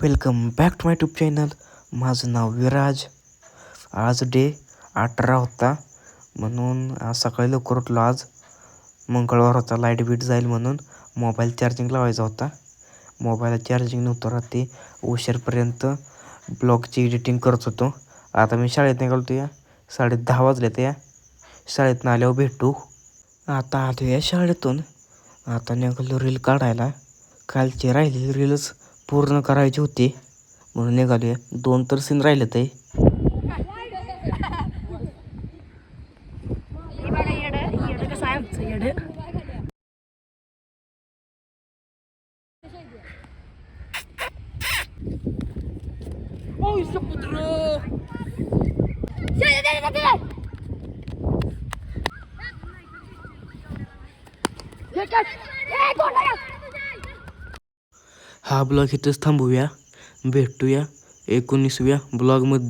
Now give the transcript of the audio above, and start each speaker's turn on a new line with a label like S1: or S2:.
S1: Welcome back to my YouTube channel. माझं नाव विराज. आज डे 18 होता म्हणून आज सकाळी लवकर उठलो. आज मंगळवार होता, लाईट बीट जाईल म्हणून मोबाईल चार्जिंग लावायचा होता. मोबाईलला चार्जिंग नव्हतं, रात्री उशीरपर्यंत ब्लॉगची एडिटिंग करत होतो. आता मी शाळेत निघालो या 10:30 वाजले या. शाळेतनं आल्यावर भेटू. आता आलो या शाळेतून. आता निघालो रील काढायला. कालची राहिलेली रीलच पूर्ण करायची होती म्हणून निघालो या. 2 तर सीन राहिले ते. हा ब्लॉग इथंच थांबूया. भेटूया 19व्या ब्लॉगमध्ये.